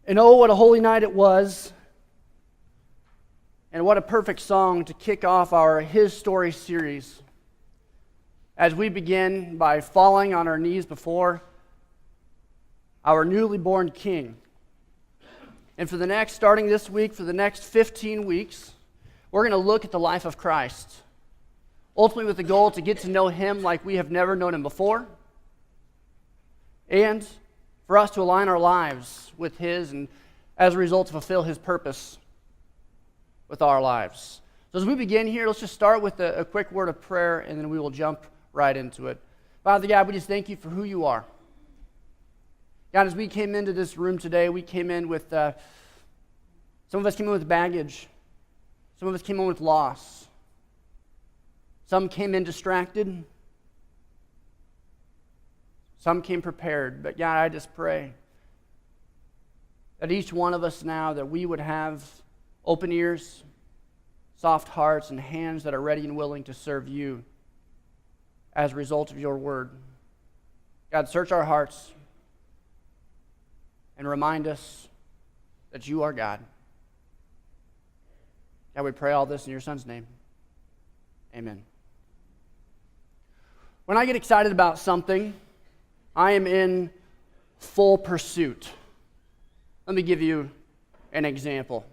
And oh, what a holy night it was, and what a perfect song to kick off our His Story series as we begin by falling on our knees before our newly born King. And starting this week, for the next 15 weeks, we're going to look at the life of Christ, ultimately with the goal to get to know Him like we have never known Him before, and for us to align our lives with His and as a result to fulfill His purpose with our lives. So as we begin here, let's just start with a quick word of prayer, and then we will jump right into it. Father God, we just thank You for who You are. God, as we came into this room today, we came in with, some of us came in with baggage. Some of us came in with loss. Some came in distracted. Some came prepared. But God, I just pray that each one of us now, that we would have open ears, soft hearts, and hands that are ready and willing to serve You as a result of Your word. God, search our hearts and remind us that You are God. God, we pray all this in Your Son's name. Amen. When I get excited about something, I am in full pursuit. Let me give you an example.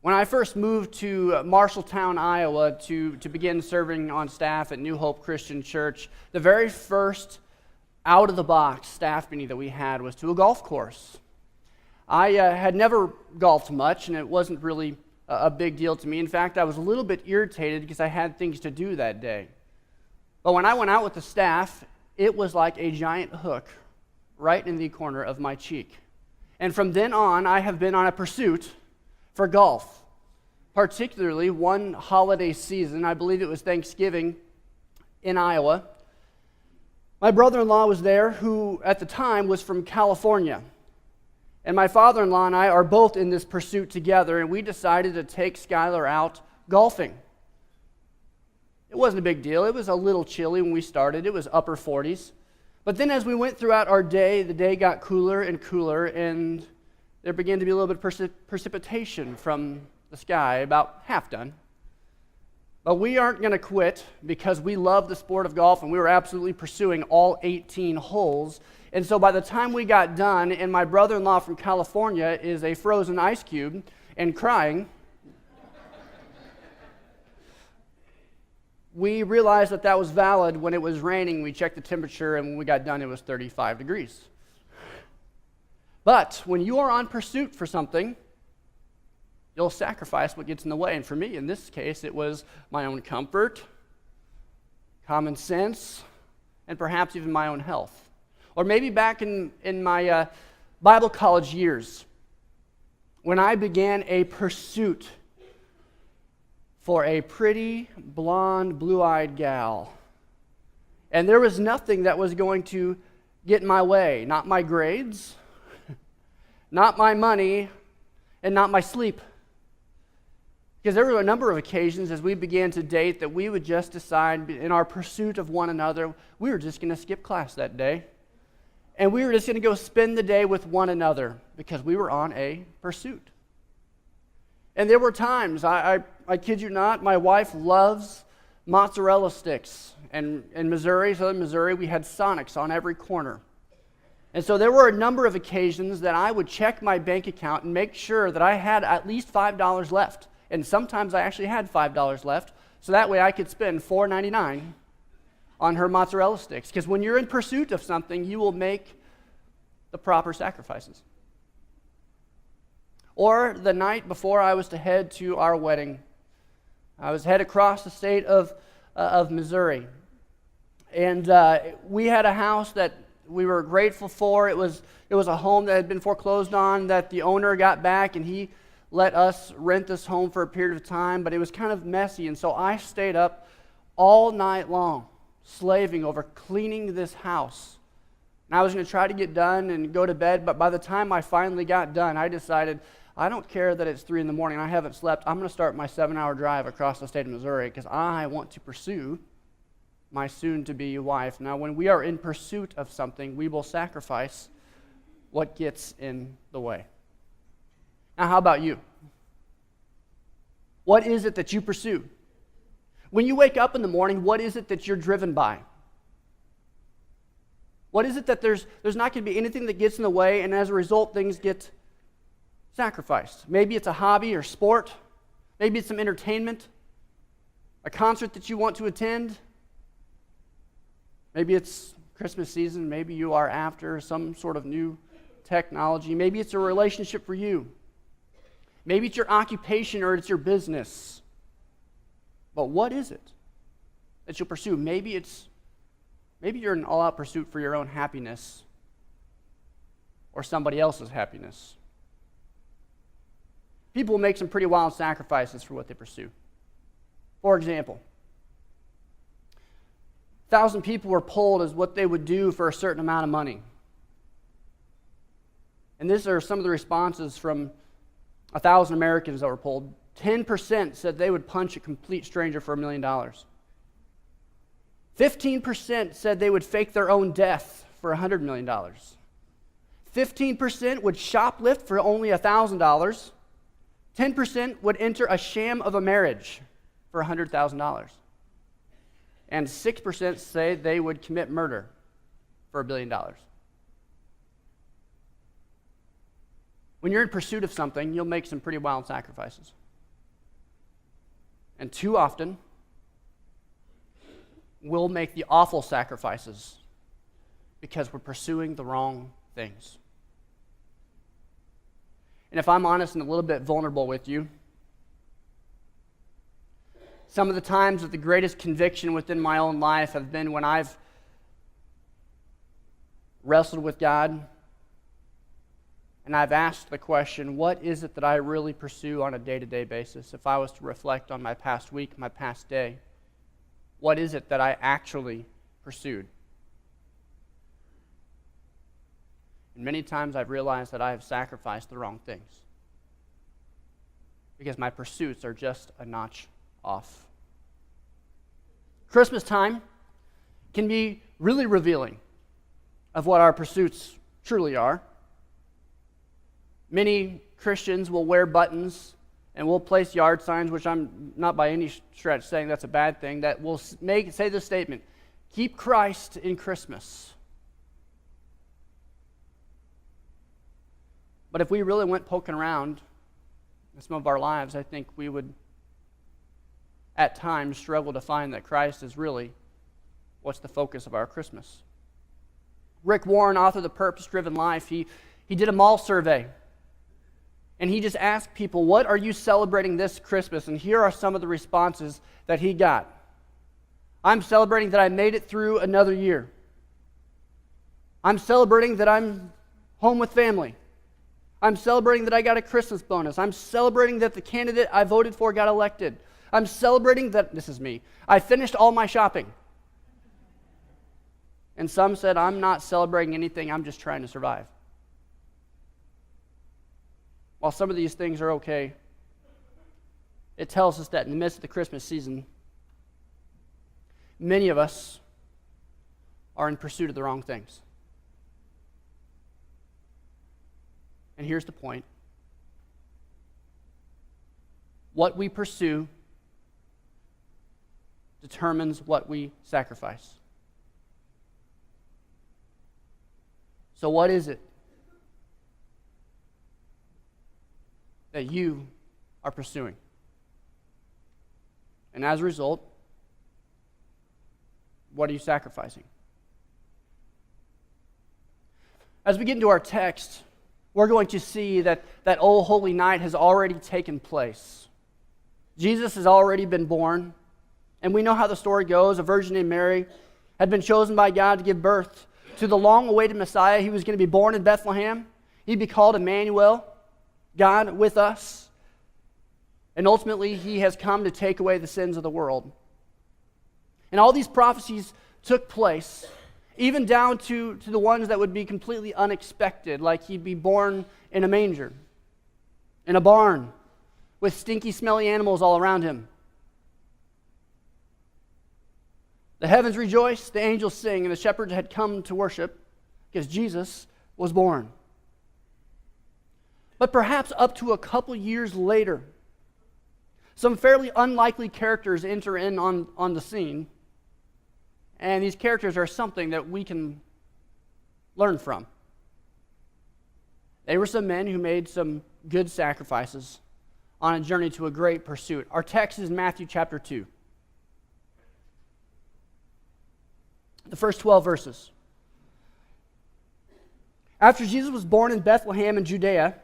When I first moved to Marshalltown, Iowa to begin serving on staff at New Hope Christian Church, the very first out-of-the-box staff meeting that we had was to a golf course. I had never golfed much, and it wasn't really a big deal to me. In fact, I was a little bit irritated because I had things to do that day. But when I went out with the staff, it was like a giant hook right in the corner of my cheek. And from then on, I have been on a pursuit for golf. Particularly one holiday season, I believe it was Thanksgiving in Iowa. My brother-in-law was there, who at the time was from California. And my father-in-law and I are both in this pursuit together, and we decided to take Skylar out golfing. It wasn't a big deal. It was a little chilly when we started. It was upper 40s. But then as we went throughout our day, the day got cooler and cooler, and there began to be a little bit of precipitation from the sky, about half done. But we aren't going to quit because we love the sport of golf, and we were absolutely pursuing all 18 holes. And so by the time we got done, and my brother-in-law from California is a frozen ice cube and crying, we realized that that was valid when it was raining. We checked the temperature, and when we got done, it was 35 degrees. But when you are on pursuit for something, you'll sacrifice what gets in the way. And for me, in this case, it was my own comfort, common sense, and perhaps even my own health. Or maybe back in my Bible college years, when I began a pursuit for a pretty, blonde, blue-eyed gal. And there was nothing that was going to get in my way. Not my grades, not my money, and not my sleep. Because there were a number of occasions as we began to date that we would just decide in our pursuit of one another, we were just going to skip class that day. And we were just going to go spend the day with one another because we were on a pursuit. And there were times, I kid you not, my wife loves mozzarella sticks. And in Missouri, southern Missouri, we had Sonics on every corner. And so there were a number of occasions that I would check my bank account and make sure that I had at least $5 left. And sometimes I actually had $5 left, so that way I could spend $4.99 on her mozzarella sticks. Because when you're in pursuit of something, you will make the proper sacrifices. Or the night before I was to head to our wedding, I was head across the state of Missouri. And we had a house that we were grateful for. It was a home that had been foreclosed on, that the owner got back, and he let us rent this home for a period of time, but it was kind of messy. And so I stayed up all night long, slaving over cleaning this house. And I was going to try to get done and go to bed, but by the time I finally got done, I decided, I don't care that it's 3 in the morning and I haven't slept. I'm going to start my 7-hour drive across the state of Missouri because I want to pursue my soon-to-be wife. Now, when we are in pursuit of something, we will sacrifice what gets in the way. Now, how about you? What is it that you pursue? When you wake up in the morning, what is it that you're driven by? What is it that there's not going to be anything that gets in the way, and as a result, things get sacrificed? Maybe it's a hobby or sport. Maybe it's some entertainment, a concert that you want to attend. Maybe it's Christmas season. Maybe you are after some sort of new technology. Maybe it's a relationship for you. Maybe it's your occupation or it's your business. But what is it that you'll pursue? Maybe you're in all-out pursuit for your own happiness or somebody else's happiness. People will make some pretty wild sacrifices for what they pursue. For example, 1,000 people were polled as what they would do for a certain amount of money. And these are some of the responses from 1,000 Americans that were polled. 10% said they would punch a complete stranger for $1 million. 15% said they would fake their own death for $100 million. 15% would shoplift for only $1,000. 10% would enter a sham of a marriage for $100,000. And 6% say they would commit murder for $1 billion. When you're in pursuit of something, you'll make some pretty wild sacrifices. And too often, we'll make the awful sacrifices because we're pursuing the wrong things. And if I'm honest and a little bit vulnerable with you, some of the times of the greatest conviction within my own life have been when I've wrestled with God and I've asked the question, what is it that I really pursue on a day-to-day basis? If I was to reflect on my past week, my past day, what is it that I actually pursued? And many times I've realized that I have sacrificed the wrong things because my pursuits are just a notch off. Christmas time can be really revealing of what our pursuits truly are. Many Christians will wear buttons and will place yard signs, which I'm not by any stretch saying that's a bad thing, that will say this statement, keep Christ in Christmas. But if we really went poking around in some of our lives, I think we would at times struggle to find that Christ is really what's the focus of our Christmas. Rick Warren, author of The Purpose-Driven Life, he did a mall survey. And he just asked people, what are you celebrating this Christmas? And here are some of the responses that he got. I'm celebrating that I made it through another year. I'm celebrating that I'm home with family. I'm celebrating that I got a Christmas bonus. I'm celebrating that the candidate I voted for got elected. I'm celebrating that, this is me, I finished all my shopping. And some said, I'm not celebrating anything, I'm just trying to survive. While some of these things are okay, it tells us that in the midst of the Christmas season, many of us are in pursuit of the wrong things. And here's the point. What we pursue determines what we sacrifice. So what is it that you are pursuing? And as a result, what are you sacrificing? As we get into our text, we're going to see that O Holy Night has already taken place. Jesus has already been born, and we know how the story goes. A virgin named Mary had been chosen by God to give birth to the long-awaited Messiah. He was going to be born in Bethlehem. He'd be called Emmanuel, God with us. And ultimately, he has come to take away the sins of the world. And all these prophecies took place, even down to the ones that would be completely unexpected, like he'd be born in a manger, in a barn, with stinky, smelly animals all around him. The heavens rejoice, the angels sing, and the shepherds had come to worship because Jesus was born. But perhaps up to a couple years later, some fairly unlikely characters enter in on the scene, and these characters are something that we can learn from. They were some men who made some good sacrifices on a journey to a great pursuit. Our text is Matthew chapter 2. The first 12 verses. After Jesus was born in Bethlehem in Judea,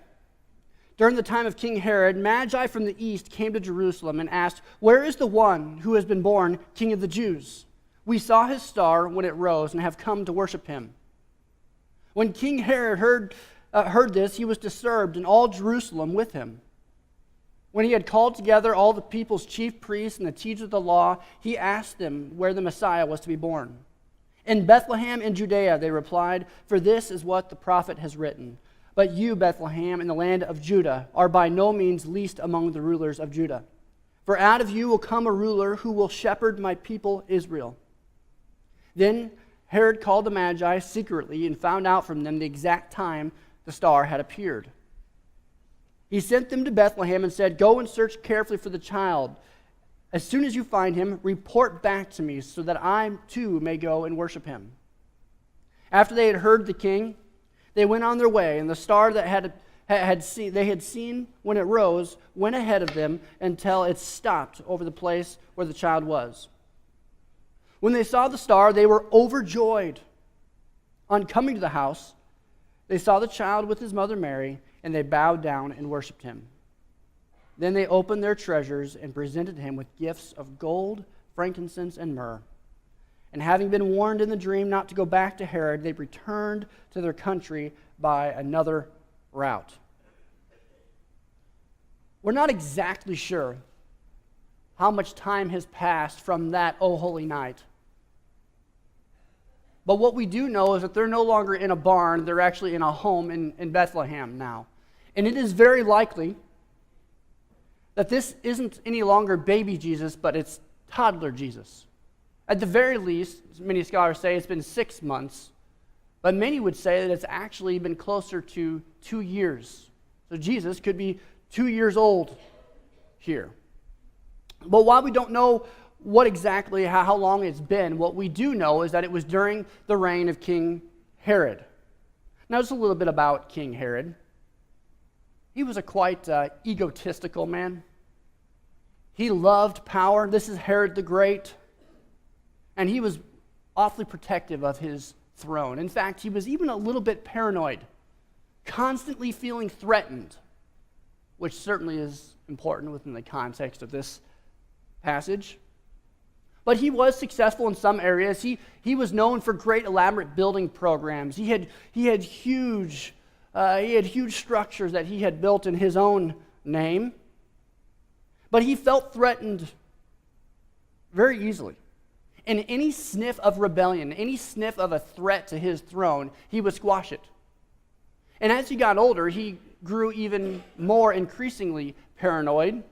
during the time of King Herod, Magi from the east came to Jerusalem and asked, "Where is the one who has been born King of the Jews? We saw his star when it rose and have come to worship him." When King Herod heard this, he was disturbed, and all Jerusalem with him. When he had called together all the people's chief priests and the teachers of the law, he asked them where the Messiah was to be born. "In Bethlehem in Judea," they replied, "for this is what the prophet has written. But you, Bethlehem, in the land of Judah, are by no means least among the rulers of Judah. For out of you will come a ruler who will shepherd my people Israel." Then Herod called the Magi secretly and found out from them the exact time the star had appeared. He sent them to Bethlehem and said, "Go and search carefully for the child. As soon as you find him, report back to me so that I too may go and worship him." After they had heard the king, they went on their way, and the star that they had seen when it rose went ahead of them until it stopped over the place where the child was. When they saw the star, they were overjoyed. On coming to the house, they saw the child with his mother Mary, and they bowed down and worshipped him. Then they opened their treasures and presented him with gifts of gold, frankincense, and myrrh. And having been warned in the dream not to go back to Herod, they returned to their country by another route. We're not exactly sure how much time has passed from that O Holy Night. But what we do know is that they're no longer in a barn, they're actually in a home in Bethlehem now. And it is very likely that this isn't any longer baby Jesus, but it's toddler Jesus. At the very least, many scholars say it's been 6 months, but many would say that it's actually been closer to 2 years. So Jesus could be 2 years old here. But while we don't know what exactly, how long it's been, what we do know is that it was during the reign of King Herod. Now, just a little bit about King Herod. He was a quite egotistical man. He loved power. This is Herod the Great. And he was awfully protective of his throne. In fact, he was even a little bit paranoid, constantly feeling threatened, which certainly is important within the context of this passage. But he was successful in some areas. He was known for great elaborate building programs. He had huge structures that he had built in his own name. But he felt threatened very easily. And any sniff of rebellion, any sniff of a threat to his throne, he would squash it. And as he got older, he grew even more increasingly paranoid,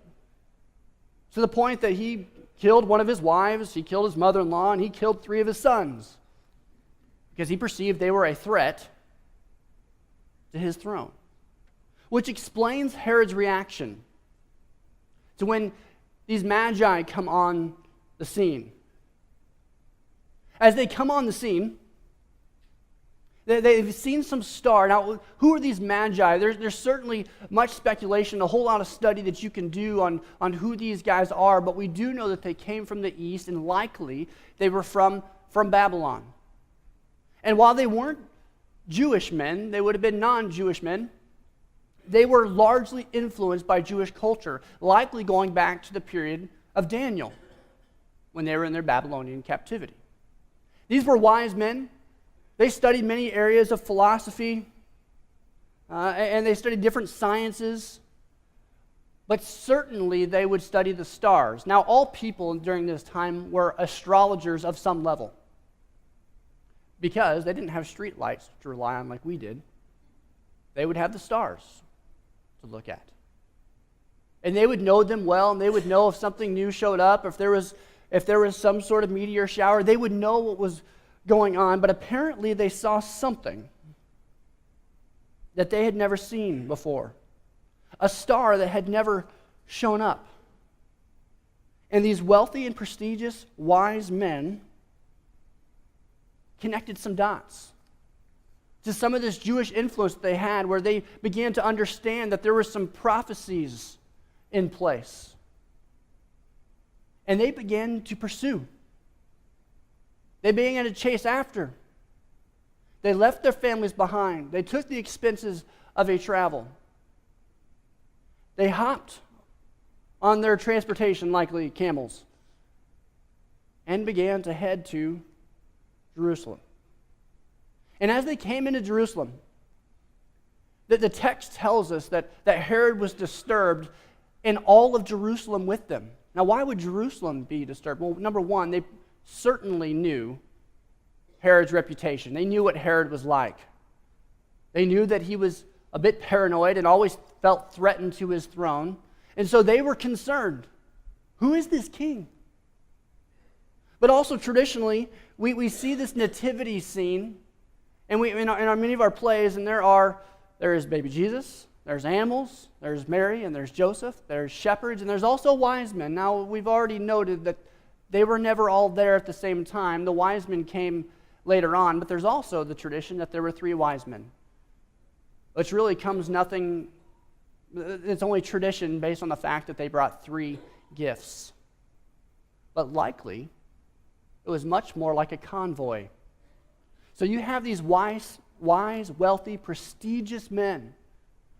to the point that he killed one of his wives, he killed his mother-in-law, and he killed 3 of his sons, because he perceived they were a threat to his throne. Which explains Herod's reaction to when these magi come on the scene. As they come on the scene, they've seen some star. Now, who are these magi? There's certainly much speculation, a whole lot of study that you can do on who these guys are, but we do know that they came from the east, and likely they were from Babylon. And while they weren't Jewish men, they would have been non-Jewish men, they were largely influenced by Jewish culture, likely going back to the period of Daniel, when they were in their Babylonian captivity. These were wise men. They studied many areas of philosophy, and they studied different sciences, but certainly they would study the stars. Now, all people during this time were astrologers of some level, because they didn't have street lights to rely on like we did. They would have the stars to look at. And they would know them well, and they would know if something new showed up, if there was some sort of meteor shower, they would know what was going on, but apparently they saw something that they had never seen before. a star that had never shown up. And these wealthy and prestigious wise men connected some dots to some of this Jewish influence that they had, where they began to understand that there were some prophecies in place. And they began to pursue. They began to chase after. They left their families behind. They took the expenses of a travel. They hopped on their transportation, likely camels, and began to head to Jerusalem. And as they came into Jerusalem, the text tells us that Herod was disturbed, and all of Jerusalem with them. Now, why would Jerusalem be disturbed? Well, number one, they certainly knew Herod's reputation. They knew what Herod was like. They knew that he was a bit paranoid and always felt threatened to his throne. And so they were concerned. Who is this king? But also traditionally, we see this nativity scene, and in many of our plays, and there is baby Jesus, there's animals, there's Mary, and there's Joseph, there's shepherds, and there's also wise men. Now, we've already noted that they were never all there at the same time. The wise men came later on, but there's also the tradition that there were 3 wise men, which really comes nothing, it's only tradition based on the fact that they brought 3 gifts. But likely, it was much more like a convoy. So you have these wise, wealthy, prestigious men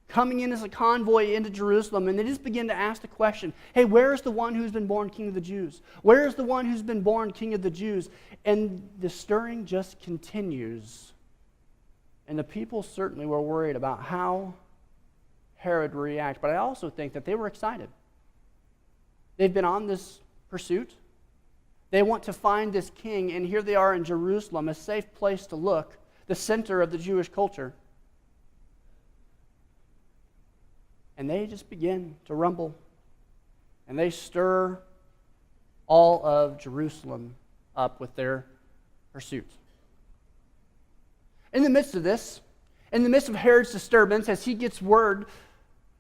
coming in as a convoy into Jerusalem, and they just begin to ask the question, hey, where is the one who's been born King of the Jews? Where is the one who's been born King of the Jews? And the stirring just continues. And the people certainly were worried about how Herod would react, but I also think that they were excited. They've been on this pursuit. They want to find this king, and here they are in Jerusalem, a safe place to look, the center of the Jewish culture. And they just begin to rumble, and they stir all of Jerusalem up with their pursuit. In the midst of this, in the midst of Herod's disturbance, as he gets word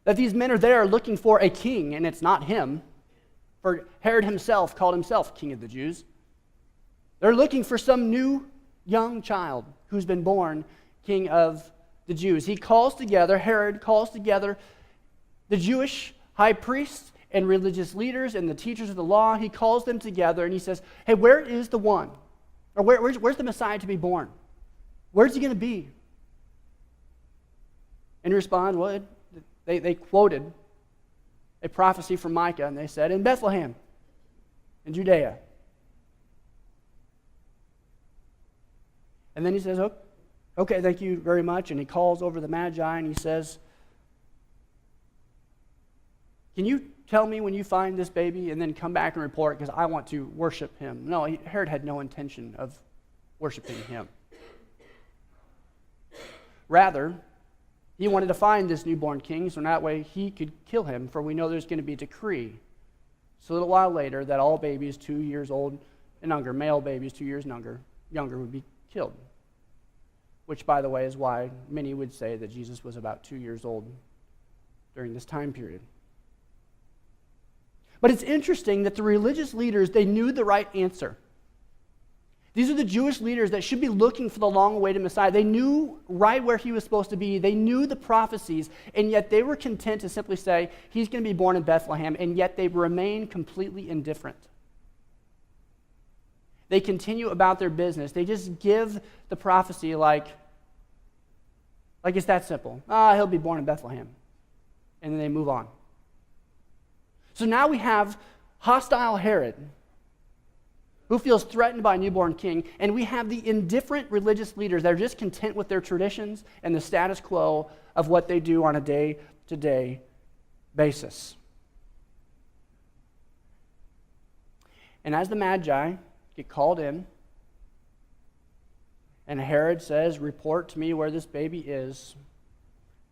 that these men are there looking for a king, and it's not him, for Herod himself called himself King of the Jews. They're looking for some new young child who's been born King of the Jews. Herod calls together the Jewish high priests and religious leaders and the teachers of the law. He calls them together and he says, hey, where is the one? Or where's the Messiah to be born? Where's he going to be? In response, well, they quoted a prophecy from Micah, and they said, in Bethlehem, in Judea. And then he says, okay, thank you very much. And he calls over the Magi, and he says, can you tell me when you find this baby and then come back and report, because I want to worship him? No, Herod had no intention of worshiping him. Rather, he wanted to find this newborn king, so that way he could kill him, for we know there's going to be a decree. So a little while later, that all babies 2 years old and younger, male babies 2 years and younger would be killed. Which, by the way, is why many would say that Jesus was about 2 years old during this time period. But it's interesting that the religious leaders, they knew the right answer. These are the Jewish leaders that should be looking for the long-awaited Messiah. They knew right where he was supposed to be. They knew the prophecies, and yet they were content to simply say, he's going to be born in Bethlehem, and yet they remain completely indifferent. They continue about their business. They just give the prophecy like it's that simple. He'll be born in Bethlehem. And then they move on. So now we have hostile Herod, who feels threatened by a newborn king, and we have the indifferent religious leaders that are just content with their traditions and the status quo of what they do on a day-to-day basis. And as the Magi get called in, and Herod says, report to me where this baby is,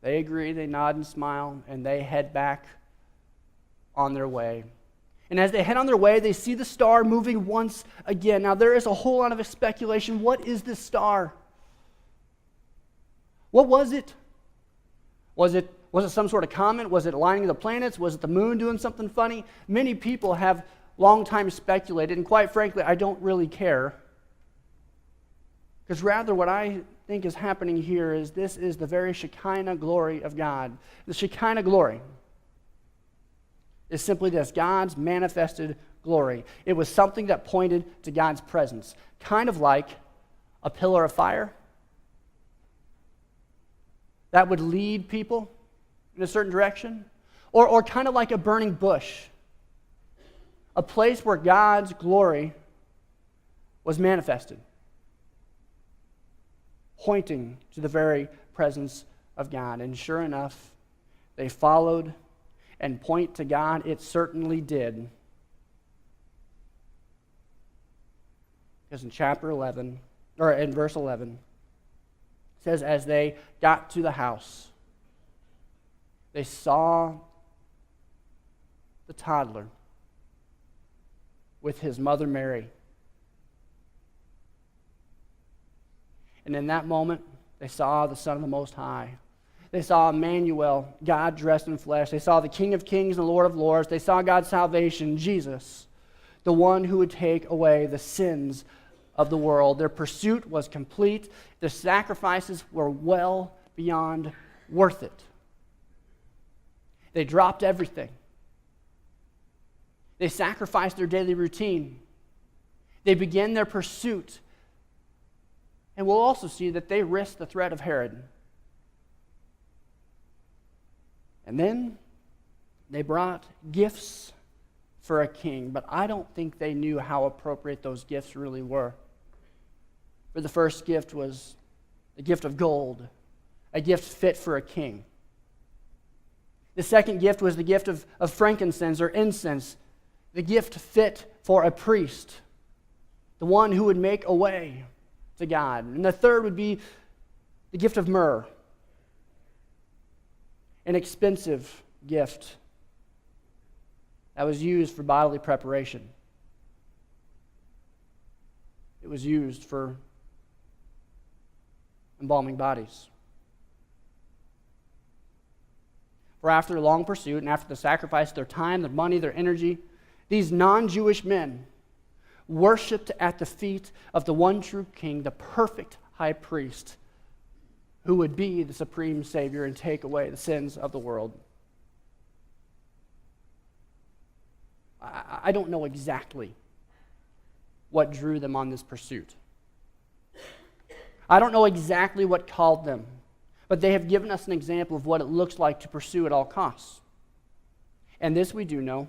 they agree, they nod and smile, and they head back on their way. And as they head on their way, they see the star moving once again. Now, there is a whole lot of speculation. What is this star? What was it? Was it Was it some sort of comet? Was it aligning of the planets? Was it the moon doing something funny? Many people have long time speculated, and quite frankly, I don't really care. Because rather what I think is happening here is this is the very Shekinah glory of God. The Shekinah glory is simply this, God's manifested glory. It was something that pointed to God's presence, kind of like a pillar of fire that would lead people in a certain direction, or kind of like a burning bush, a place where God's glory was manifested, pointing to the very presence of God. And sure enough, they followed and point to God. It certainly did. Because in chapter 11, or in verse 11, it says, as they got to the house, they saw the toddler with his mother Mary. And in that moment, they saw the Son of the Most High. They saw Emmanuel, God dressed in flesh. They saw the King of Kings and the Lord of Lords. They saw God's salvation, Jesus, the one who would take away the sins of the world. Their pursuit was complete. Their sacrifices were well beyond worth it. They dropped everything. They sacrificed their daily routine. They began their pursuit. And we'll also see that they risked the threat of Herod. And then they brought gifts for a king, but I don't think they knew how appropriate those gifts really were. For the first gift was a gift of gold, a gift fit for a king. The second gift was the gift of frankincense or incense, the gift fit for a priest, the one who would make a way to God. And the third would be the gift of myrrh, an expensive gift that was used for bodily preparation. It was used for embalming bodies. For after a long pursuit and after the sacrifice of their time, their money, their energy, these non-Jewish men worshiped at the feet of the one true king, the perfect high priest, who would be the supreme Savior and take away the sins of the world. I don't know exactly what drew them on this pursuit. I don't know exactly what called them, but they have given us an example of what it looks like to pursue at all costs. And this we do know.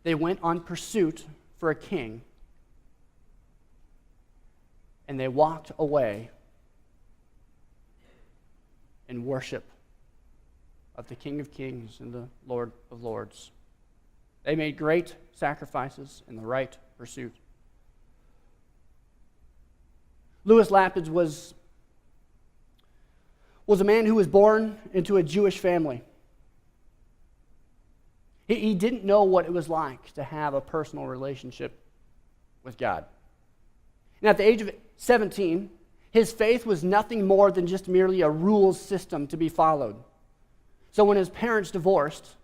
They went on pursuit for a king, and they walked away in worship of the King of Kings and the Lord of Lords. They made great sacrifices in the right pursuit. Louis Lapidus was a man who was born into a Jewish family. He didn't know what it was like to have a personal relationship with God. And at the age of 17, his faith was nothing more than just merely a rules system to be followed. So when his parents divorced,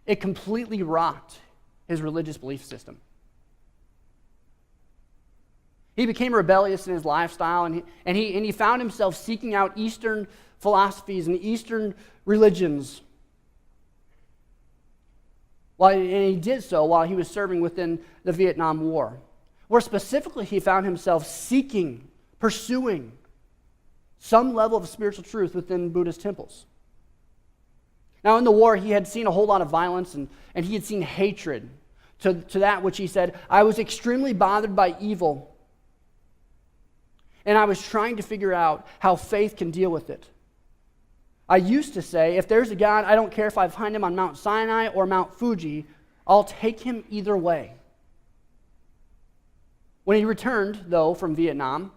it completely rocked his religious belief system. He became rebellious in his lifestyle, and he found himself seeking out Eastern philosophies and Eastern religions. And he did so while he was serving within the Vietnam War, where specifically he found himself seeking, pursuing some level of spiritual truth within Buddhist temples. Now, in the war, he had seen a whole lot of violence, and he had seen hatred to that which he said, I was extremely bothered by evil, and I was trying to figure out how faith can deal with it. I used to say, if there's a God, I don't care if I find him on Mount Sinai or Mount Fuji, I'll take him either way. When he returned, though, from Vietnam,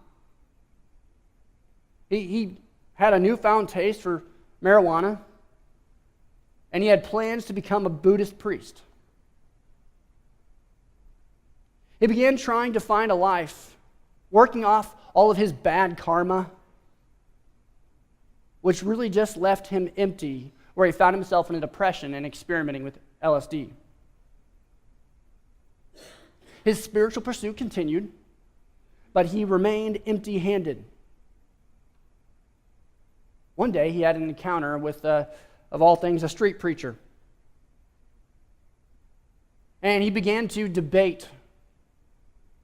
he had a newfound taste for marijuana, and he had plans to become a Buddhist priest. He began trying to find a life, working off all of his bad karma which really just left him empty, where he found himself in a depression and experimenting with LSD. His spiritual pursuit continued, but he remained empty-handed. One day, he had an encounter with, of all things, a street preacher. And he began to debate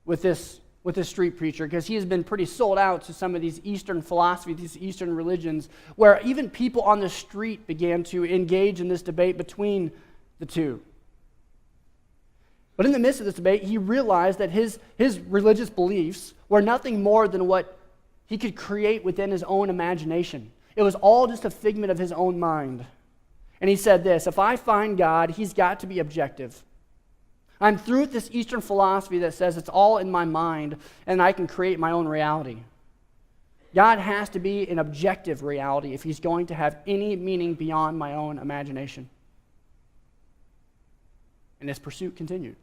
with this street preacher, because he has been pretty sold out to some of these Eastern philosophies, these Eastern religions, where even people on the street began to engage in this debate between the two. But in the midst of this debate, he realized that his religious beliefs were nothing more than what he could create within his own imagination. It was all just a figment of his own mind. And he said this: if I find God, he's got to be objective. I'm through with this Eastern philosophy that says it's all in my mind and I can create my own reality. God has to be an objective reality if he's going to have any meaning beyond my own imagination. And his pursuit continued.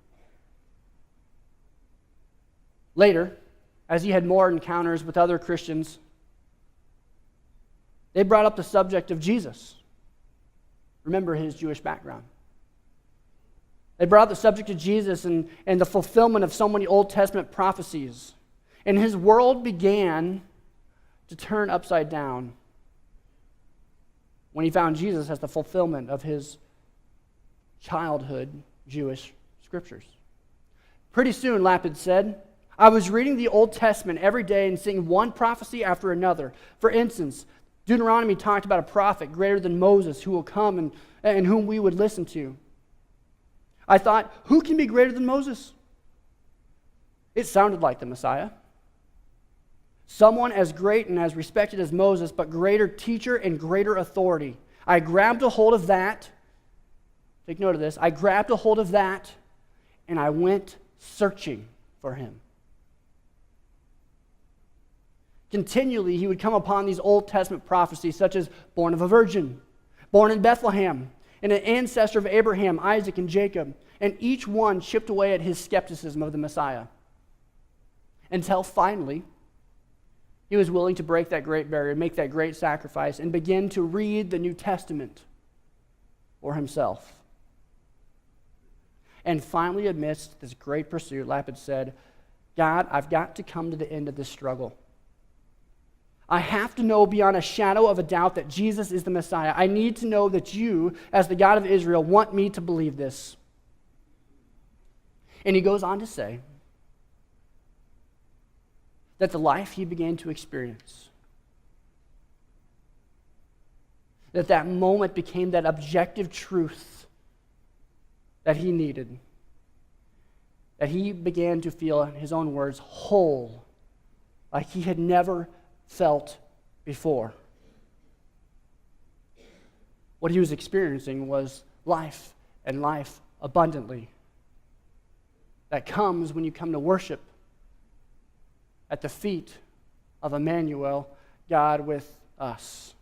Later, as he had more encounters with other Christians, they brought up the subject of Jesus. Remember his Jewish background. They brought up the subject of Jesus and the fulfillment of so many Old Testament prophecies. And his world began to turn upside down when he found Jesus as the fulfillment of his childhood Jewish scriptures. Pretty soon, Lapid said, I was reading the Old Testament every day and seeing one prophecy after another. For instance, Deuteronomy talked about a prophet greater than Moses who will come and whom we would listen to. I thought, who can be greater than Moses? It sounded like the Messiah. Someone as great and as respected as Moses, but greater teacher and greater authority. I grabbed a hold of that. Take note of this. I grabbed a hold of that, and I went searching for him. Continually, he would come upon these Old Testament prophecies, such as born of a virgin, born in Bethlehem, and an ancestor of Abraham, Isaac, and Jacob, and each one chipped away at his skepticism of the Messiah. Until finally, he was willing to break that great barrier, make that great sacrifice, and begin to read the New Testament for himself. And finally, amidst this great pursuit, Lapid said, God, I've got to come to the end of this struggle. I have to know beyond a shadow of a doubt that Jesus is the Messiah. I need to know that you, as the God of Israel, want me to believe this. And he goes on to say that the life he began to experience, that moment became that objective truth that he needed, that he began to feel, in his own words, whole, like he had never felt before. What he was experiencing was life, and life abundantly. That comes when you come to worship at the feet of Emmanuel, God with us.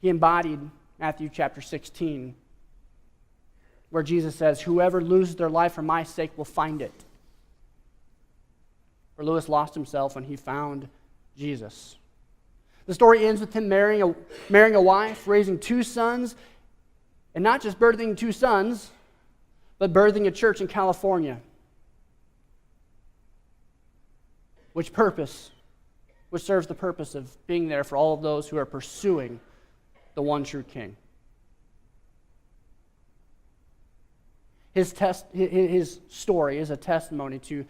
He embodied Matthew chapter 16, where Jesus says, whoever loses their life for my sake will find it. For Lewis lost himself when he found Jesus. The story ends with him marrying a wife, raising 2 sons, and not just birthing 2 sons, but birthing a church in California. Which serves the purpose of being there for all of those who are pursuing the one true King. His story is a testimony to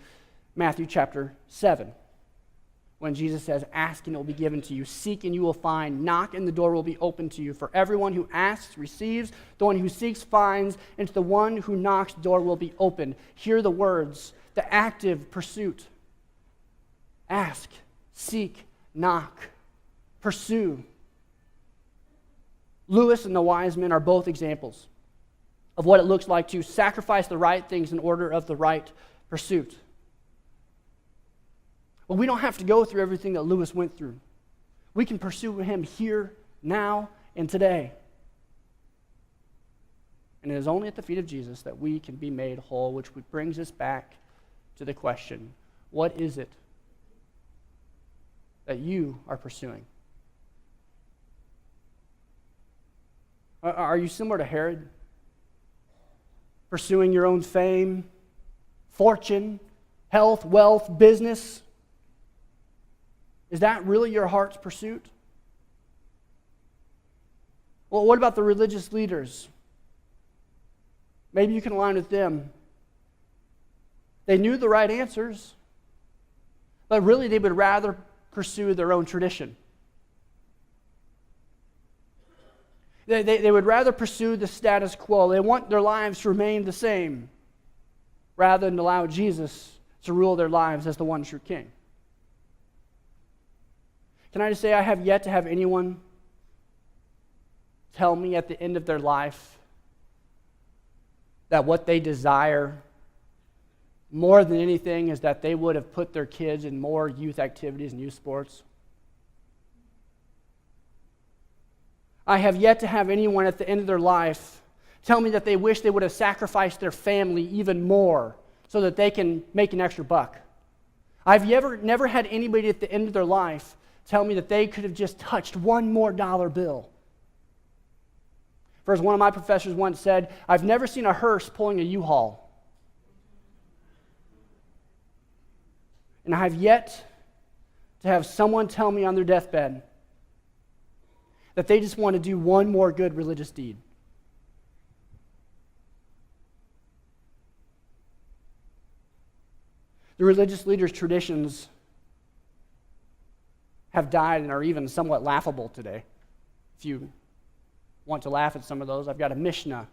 Matthew chapter 7. When Jesus says, ask and it will be given to you, seek and you will find, knock and the door will be opened to you. For everyone who asks receives, the one who seeks finds, and to the one who knocks the door will be opened. Hear the words, the active pursuit. Ask, seek, knock, pursue. Lewis and the wise men are both examples of what it looks like to sacrifice the right things in order of the right pursuit. Well, we don't have to go through everything that Lewis went through. We can pursue him here, now, and today. And it is only at the feet of Jesus that we can be made whole, which brings us back to the question, what is it that you are pursuing? Are you similar to Herod? Pursuing your own fame, fortune, health, wealth, business? Is that really your heart's pursuit? Well, what about the religious leaders? Maybe you can align with them. They knew the right answers, but really they would rather pursue their own tradition. They would rather pursue the status quo. They want their lives to remain the same rather than allow Jesus to rule their lives as the one true king. Can I just say, I have yet to have anyone tell me at the end of their life that what they desire more than anything is that they would have put their kids in more youth activities and youth sports. I have yet to have anyone at the end of their life tell me that they wish they would have sacrificed their family even more so that they can make an extra buck. I've never had anybody at the end of their life tell me that they could have just touched one more dollar bill. For as one of my professors once said, I've never seen a hearse pulling a U-Haul. And I have yet to have someone tell me on their deathbed that they just want to do one more good religious deed. The religious leaders' traditions have died and are even somewhat laughable today. If you want to laugh at some of those, I've got a Mishnah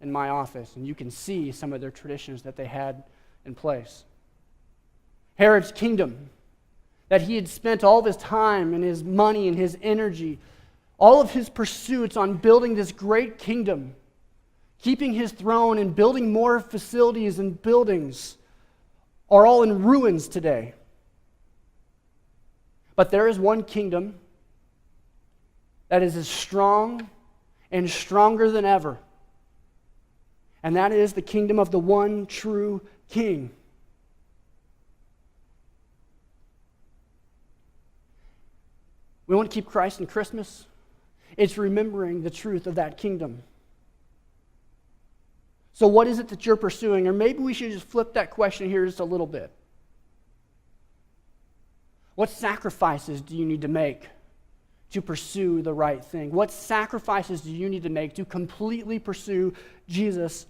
in my office, and you can see some of their traditions that they had in place. Herod's kingdom, that he had spent all of his time and his money and his energy, all of his pursuits on building this great kingdom, keeping his throne and building more facilities and buildings, are all in ruins today. But there is one kingdom that is as strong and stronger than ever, and that is the kingdom of the one true King. We want to keep Christ in Christmas. It's remembering the truth of that kingdom. So what is it that you're pursuing? Or maybe we should just flip that question here just a little bit. What sacrifices do you need to make to pursue the right thing? What sacrifices do you need to make to completely pursue Jesus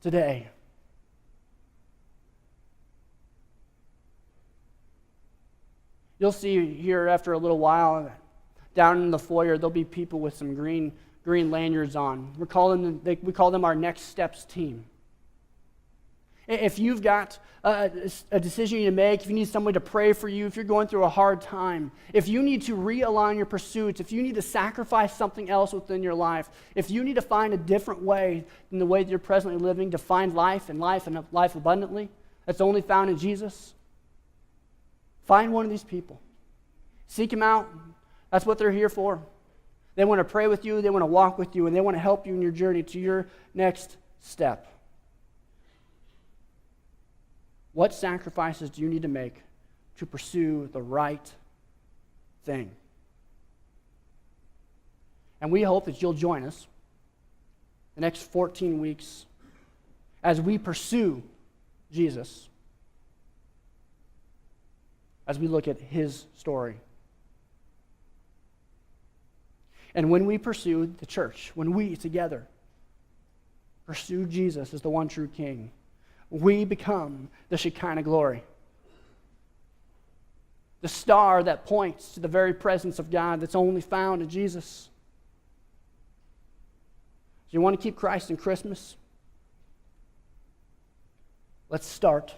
today? You'll see here after a little while, down in the foyer, there'll be people with some green lanyards on. We call them our Next Steps team. If you've got a decision you need to make, if you need somebody to pray for you, if you're going through a hard time, if you need to realign your pursuits, if you need to sacrifice something else within your life, if you need to find a different way than the way that you're presently living to find life and life abundantly, that's only found in Jesus, find one of these people. Seek them out. That's what they're here for. They want to pray with you, they want to walk with you, and they want to help you in your journey to your next step. What sacrifices do you need to make to pursue the right thing? And we hope that you'll join us the next 14 weeks as we pursue Jesus, as we look at his story. And when we pursue the church, when we together pursue Jesus as the one true King, we become the Shekinah glory, the star that points to the very presence of God that's only found in Jesus. Do you want to keep Christ in Christmas? Let's start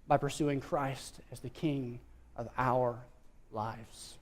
by pursuing Christ as the King of our lives.